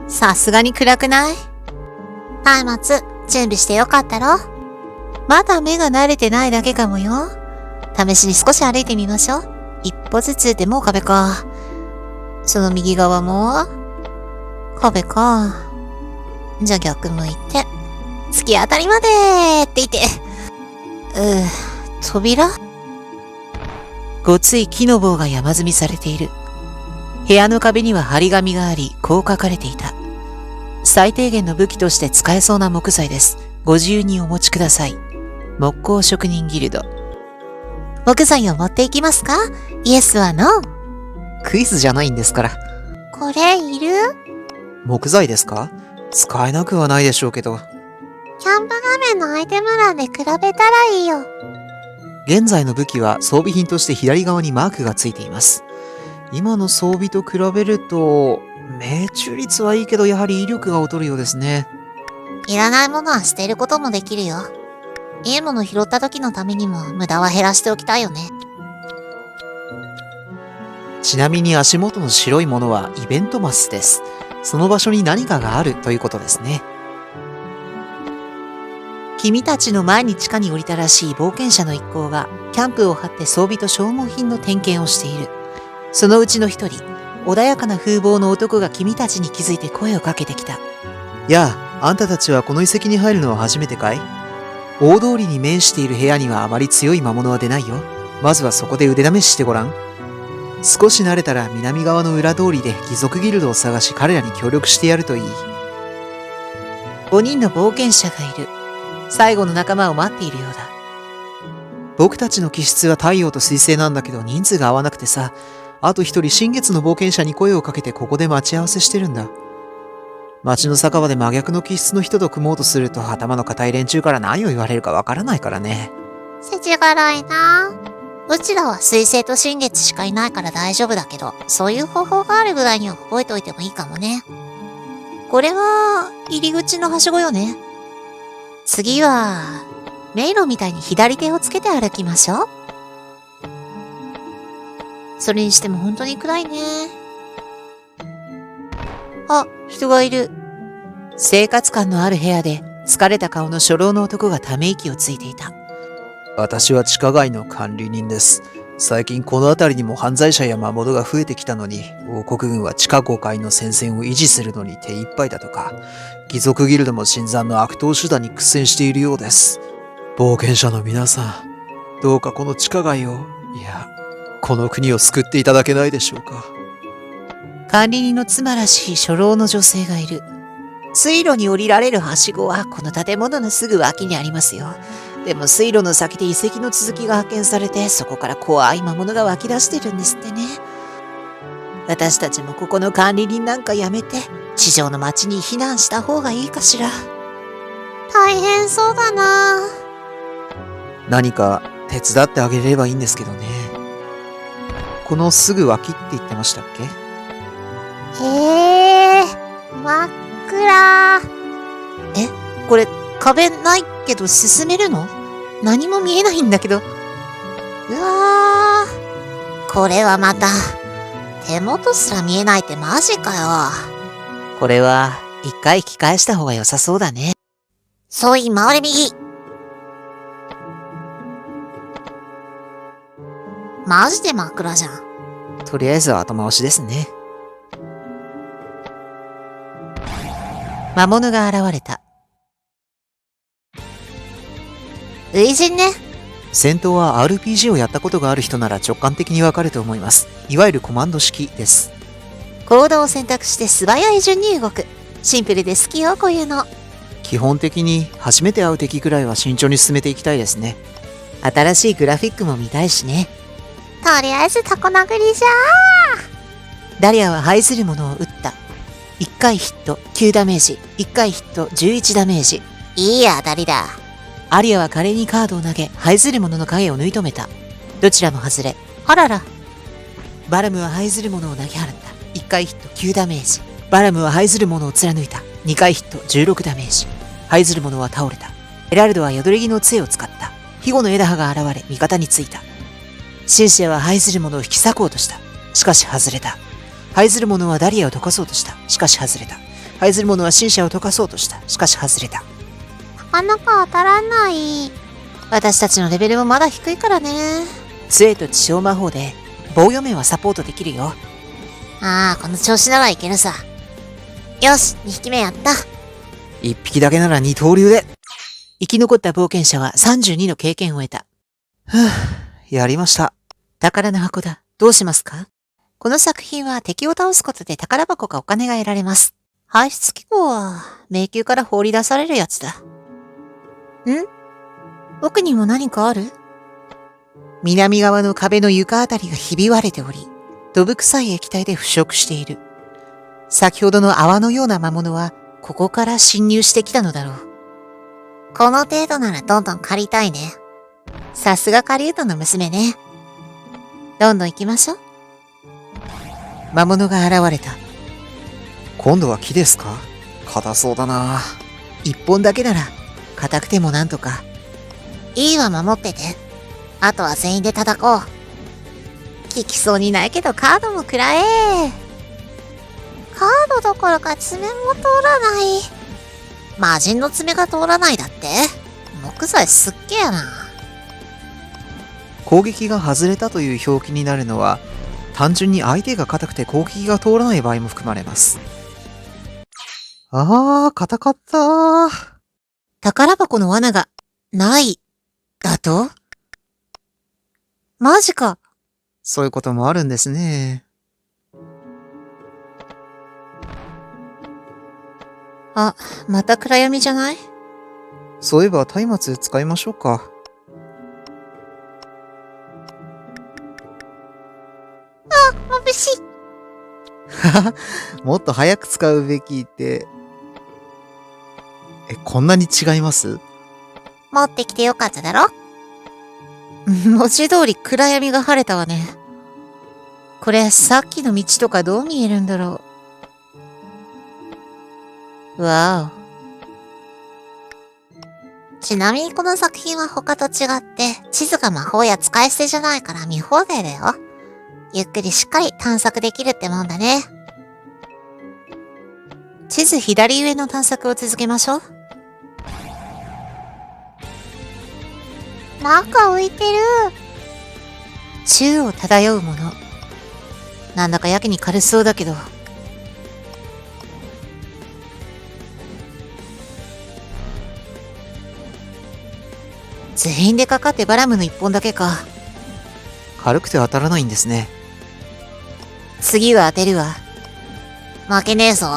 さすがに暗くない？松明、準備してよかったろ？まだ目が慣れてないだけかもよ。試しに少し歩いてみましょう。一歩ずつでも壁か。その右側も壁か。じゃあ逆向いて。突き当たりまでって言って。扉？ごつい木の棒が山積みされている。部屋の壁には張り紙があり、こう書かれていた。最低限の武器として使えそうな木材です。ご自由にお持ちください。木工職人ギルド。木材を持っていきますか？イエスはノー。クイズじゃないんですから。これいる？木材ですか？使えなくはないでしょうけど。キャンプ画面のアイテム欄で比べたらいいよ。現在の武器は装備品として左側にマークがついています。今の装備と比べると、命中率はいいけどやはり威力が劣るようですね。いらないものは捨てることもできるよ。いいもの拾った時のためにも無駄は減らしておきたいよね。ちなみに足元の白いものはイベントマスです。その場所に何かがあるということですね。君たちの前に地下に降りたらしい冒険者の一行がキャンプを張って装備と消耗品の点検をしている。そのうちの一人、穏やかな風貌の男が君たちに気づいて声をかけてきた。やあ、あんたたちはこの遺跡に入るのは初めてかい？大通りに面している部屋にはあまり強い魔物は出ないよ。まずはそこで腕試ししてごらん。少し慣れたら南側の裏通りで義賊ギルドを探し彼らに協力してやるといい。5人の冒険者がいる。最後の仲間を待っているようだ。僕たちの気質は太陽と水星なんだけど人数が合わなくてさ、あと一人新月の冒険者に声をかけてここで待ち合わせしてるんだ。街の酒場で真逆の気質の人と組もうとすると頭の固い連中から何を言われるかわからないからね。世知辛いな。うちらは水星と新月しかいないから大丈夫だけど、そういう方法があるぐらいには覚えておいてもいいかもね。これは入り口のはしごよね。次は迷路みたいに左手をつけて歩きましょう。それにしても本当に暗いね。あ、人がいる。生活感のある部屋で疲れた顔の初老の男がため息をついていた。私は地下街の管理人です。最近この辺りにも犯罪者や魔物が増えてきたのに、王国軍は地下5階の戦線を維持するのに手一杯だとか、義賊ギルドも新参の悪党手段に苦戦しているようです。冒険者の皆さん、どうかこの地下街を、いや、この国を救っていただけないでしょうか。管理人の妻らしい初老の女性がいる。水路に降りられるはしごはこの建物のすぐ脇にありますよ。でも水路の先で遺跡の続きが発見されて、そこから怖い魔物が湧き出してるんですってね。私たちもここの管理人なんかやめて、地上の町に避難した方がいいかしら。大変そうだな。何か手伝ってあげれればいいんですけどね。このすぐ脇って言ってましたっけ？真っ暗。これ壁ないけど進めるの？何も見えないんだけど。うわー、これはまた手元すら見えないってマジかよ。これは一回引き返した方が良さそうだね。そうい、回れ右。マジで真っ暗じゃん。とりあえずは後回しですね。魔物が現れた。初陣ね。戦闘は RPG をやったことがある人なら直感的にわかると思います。いわゆるコマンド式です。行動を選択して素早い順に動く。シンプルで好きよ、こういうの。基本的に初めて会う敵くらいは慎重に進めていきたいですね。新しいグラフィックも見たいしね。とりあえずタコ殴りじゃダリアは排するものを撃った。1回ヒット9ダメージ、1回ヒット11ダメージ。いい当たりだ。アリアは華麗にカードを投げ、排ずる者の影を縫い止めた。どちらも外れ。あらら。バラムは排ずる者を投げ払った。1回ヒット9ダメージ。バラムは排ずる者を貫いた。2回ヒット16ダメージ。排ずる者は倒れた。エラルドは宿り木の杖を使った。庇護の枝葉が現れ、味方についた。シンシアは排ずる者を引き裂こうとした。しかし外れた。排ずる者はダリアをどかそうとした。しかし外れた。這いずる者は神社を溶かそうとした。しかし外れた。なかなか当たらない。私たちのレベルもまだ低いからね。杖と地上魔法で防御面はサポートできるよ。ああ、この調子ならいけるさ。よし、2匹目やった。1匹だけなら二刀流で。生き残った冒険者は32の経験を得た。ふぅ、やりました。宝の箱だ。どうしますか？この作品は敵を倒すことで宝箱かお金が得られます。排出機構は迷宮から放り出されるやつだ。ん？奥にも何かある？南側の壁の床あたりがひび割れており、どぶ臭い液体で腐食している。先ほどの泡のような魔物は、ここから侵入してきたのだろう。この程度ならどんどん借りたいね。さすが狩人の娘ね。どんどん行きましょう。魔物が現れた。今度は木ですか？硬そうだな。一本だけなら、硬くてもなんとか。いいわ、守ってて。あとは全員で叩こう。効きそうにないけどカードもくらえ。カードどころか爪も通らない。魔人の爪が通らないだって？木材すっげえやな。攻撃が外れたという表記になるのは、単純に相手が硬くて攻撃が通らない場合も含まれます。硬かったー。宝箱の罠がない。だと？マジか。そういうこともあるんですね。あ、また暗闇じゃない？そういえば松明使いましょうか。眩しい。もっと早く使うべきって。こんなに違います？持ってきてよかっただろ？文字通り暗闇が晴れたわね。これさっきの道とかどう見えるんだろう。わお。ちなみにこの作品は他と違って地図が魔法や使い捨てじゃないから見放題だよ。ゆっくりしっかり探索できるってもんだね。地図左上の探索を続けましょう。なんか浮いてる。宙を漂うもの。なんだかやけに軽そうだけど。全員でかかってバラムの一本だけか。軽くて当たらないんですね。次は当てるわ。負けねえぞ。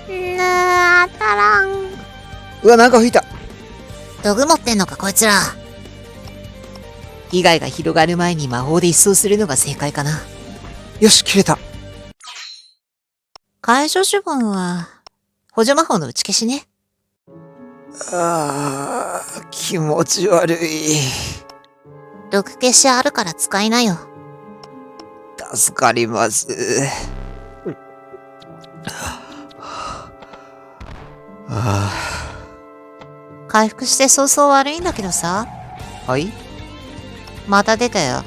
当たらん。うわ、なんか吹いた。道具持ってんのかこいつら。被害が広がる前に魔法で一掃するのが正解かな。よし、切れた。解除呪文は補助魔法の打ち消しね。気持ち悪い。毒消しあるから使いなよ。助かります。回復して早々悪いんだけどさ。はい？また出たよ。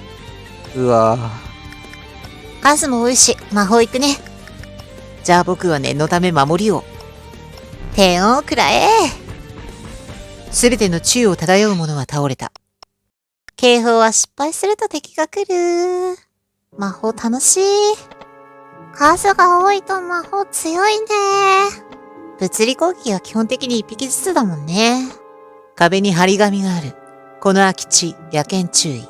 うわ数も多いし、魔法行くね。じゃあ僕は念のため守りを。点をくらえ。すべての宙を漂うものは倒れた。警報は失敗すると敵が来る。魔法楽しい。数が多いと魔法強いね。物理攻撃は基本的に1匹ずつだもんね。壁に張り紙がある。この空き地、野犬注意。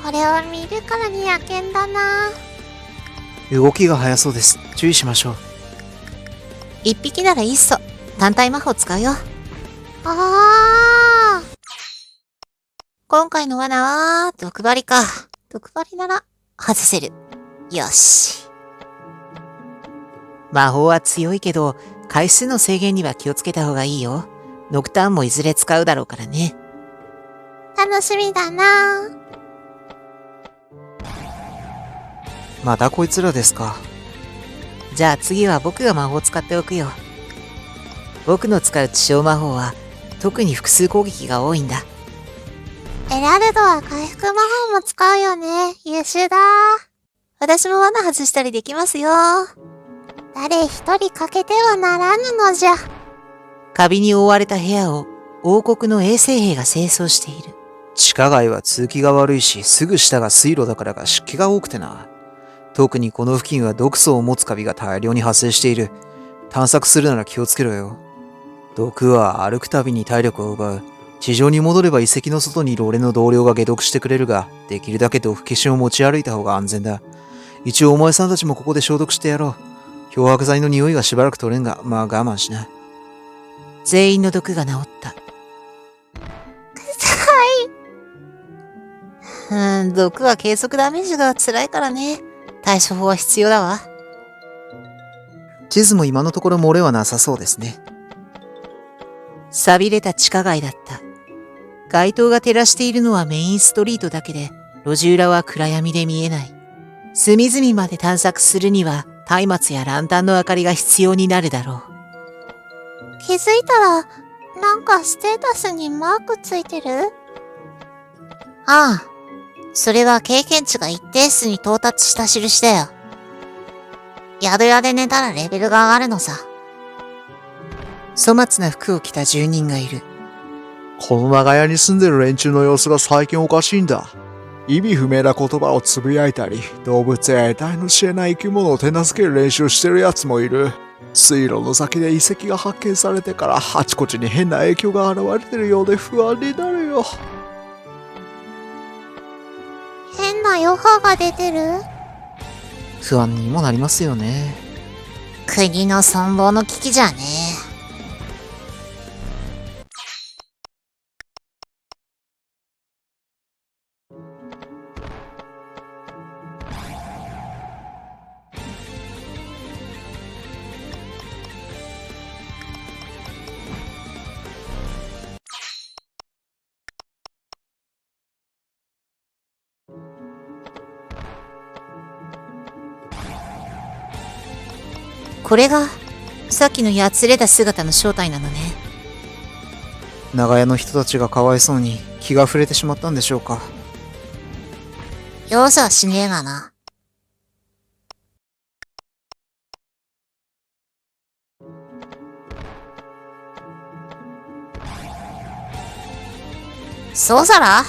これを見るからに野犬だな。動きが速そうです。注意しましょう。1匹ならいっそ。単体魔法使うよ。今回の罠は、毒針か。毒針なら、外せる。よし。魔法は強いけど、回数の制限には気をつけた方がいいよ。ノクターンもいずれ使うだろうからね。楽しみだな。またこいつらですか。じゃあ次は僕が魔法使っておくよ。僕の使う地上魔法は、特に複数攻撃が多いんだ。エラルドは回復魔法も使うよね。優秀だ。私も罠外したりできますよ。誰一人欠けてはならぬのじゃ。カビに覆われた部屋を王国の衛生兵が清掃している。地下街は通気が悪いし、すぐ下が水路だからか湿気が多くてな。特にこの付近は毒素を持つカビが大量に発生している。探索するなら気をつけろよ。毒は歩くたびに体力を奪う。地上に戻れば遺跡の外にいる俺の同僚が解毒してくれるが、できるだけ毒消しを持ち歩いた方が安全だ。一応お前さんたちもここで消毒してやろう。漂白剤の匂いがしばらく取れんが、まあ我慢しな。全員の毒が治った。毒は計測ダメージが辛いからね。対処法は必要だわ。地図も今のところ漏れはなさそうですね。錆びれた地下街だった。街灯が照らしているのはメインストリートだけで、路地裏は暗闇で見えない。隅々まで探索するには、松明やランタンの明かりが必要になるだろう。気づいたら、なんかステータスにマークついてる？ああ、それは経験値が一定数に到達した印だよ。宿屋で寝たらレベルが上がるのさ。粗末な服を着た住人がいる。この長屋に住んでる連中の様子が最近おかしいんだ。意味不明な言葉をつぶやいたり、動物や得体の知れない生き物を手なずける練習してる奴もいる。水路の先で遺跡が発見されてからあちこちに変な影響が現れてるようで不安になるよ。変な余波が出てる？不安にもなりますよね。国の存亡の危機じゃね。これが、さっきのやつれた姿の正体なのね。長屋の人たちがかわいそうに気が触れてしまったんでしょうか。容赦はしねえがな。そうさら？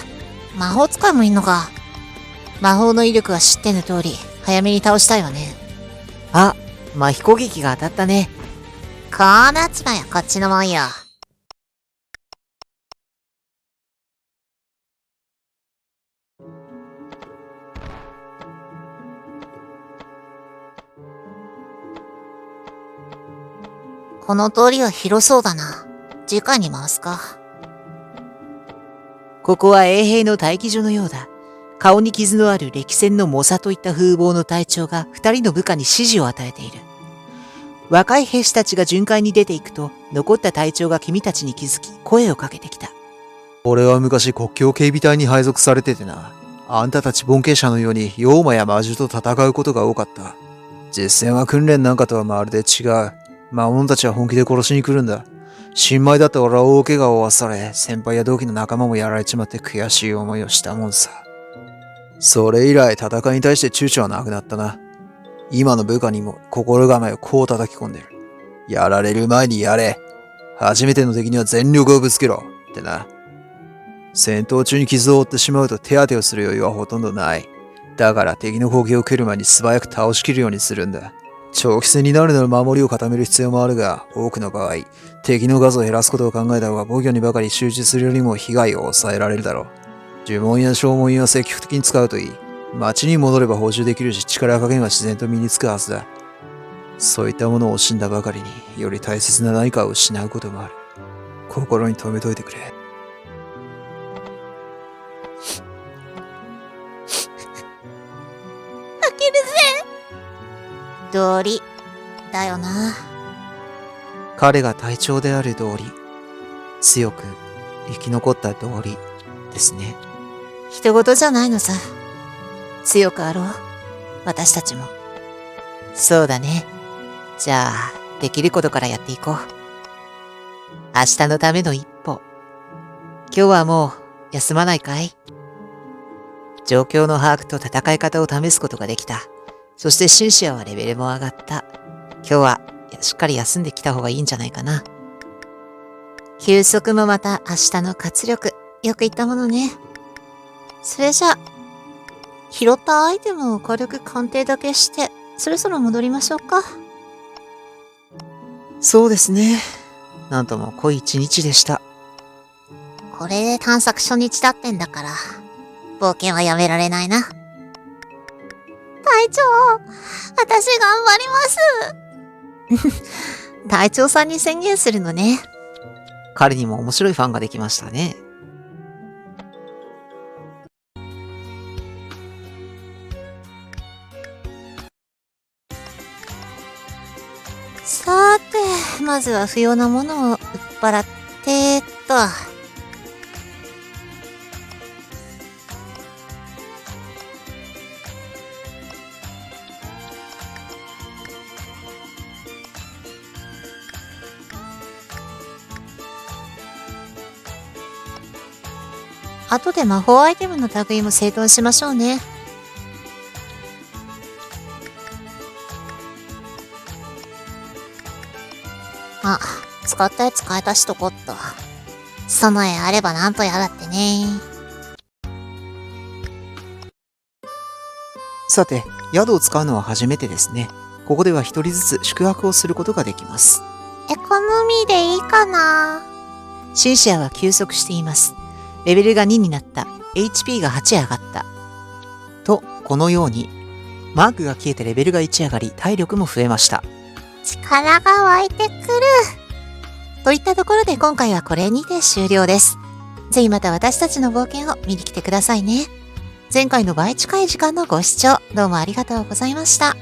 魔法使いもいんのか。魔法の威力は知っての通り、早めに倒したいわね。あ、麻痺攻撃が当たったね。こうなっちまえよ、こっちのもんよ。この通りは広そうだな。次回に回すか。ここは衛兵の待機所のようだ。顔に傷のある歴戦の猛者といった風貌の隊長が二人の部下に指示を与えている。若い兵士たちが巡回に出ていくと、残った隊長が君たちに気づき、声をかけてきた。俺は昔国境警備隊に配属されててな。あんたたち冒険者のように妖魔や魔獣と戦うことが多かった。実戦は訓練なんかとはまるで違う。魔物たちは本気で殺しに来るんだ。新米だった俺は大怪我を負わされ、先輩や同期の仲間もやられちまって悔しい思いをしたもんさ。それ以来戦いに対して躊躇はなくなったな。今の部下にも心構えをこう叩き込んでる。やられる前にやれ。初めての敵には全力をぶつけろ。ってな。戦闘中に傷を負ってしまうと手当てをする余裕はほとんどない。だから敵の攻撃を受ける前に素早く倒しきるようにするんだ。長期戦になるなら守りを固める必要もあるが、多くの場合、敵の数を減らすことを考えた方が防御にばかり集中するよりも被害を抑えられるだろう。呪文や消耗品は積極的に使うといい。町に戻れば補充できるし、力加減は自然と身につくはずだ。そういったものを惜しんだばかりにより大切な何かを失うこともある。心に留めといてくれ。負けるぜ。道理だよな。彼が隊長である道理。強く生き残った道理ですね。人事じゃないのさ。強くあろう。私たちも。そうだね。じゃあ、できることからやっていこう。明日のための一歩。今日はもう休まないかい？状況の把握と戦い方を試すことができた。そしてシンシアはレベルも上がった。今日はしっかり休んできた方がいいんじゃないかな。休息もまた明日の活力。よく言ったものね。それじゃ、拾ったアイテムを軽く鑑定だけして、そろそろ戻りましょうか。そうですね。なんとも濃い一日でした。これで探索初日だってんだから、冒険はやめられないな。隊長、私頑張ります。隊長さんに宣言するのね。彼にも面白いファンができましたね。さて、まずは不要なものを売っ払ってと。後で魔法アイテムの類も整頓しましょうね。あ、使ったやつ変えたしとこっと。その絵あればなんとやらってね。さて、宿を使うのは初めてですね。ここでは一人ずつ宿泊をすることができます。エコノミーでいいかな。シンシアは休息しています。レベルが2になった。HP が8上がった。と、このように、マークが消えてレベルが1上がり、体力も増えました。力が湧いてくる。といったところで今回はこれにて終了です。ぜひまた私たちの冒険を見に来てくださいね。前回の倍近い時間のご視聴どうもありがとうございました。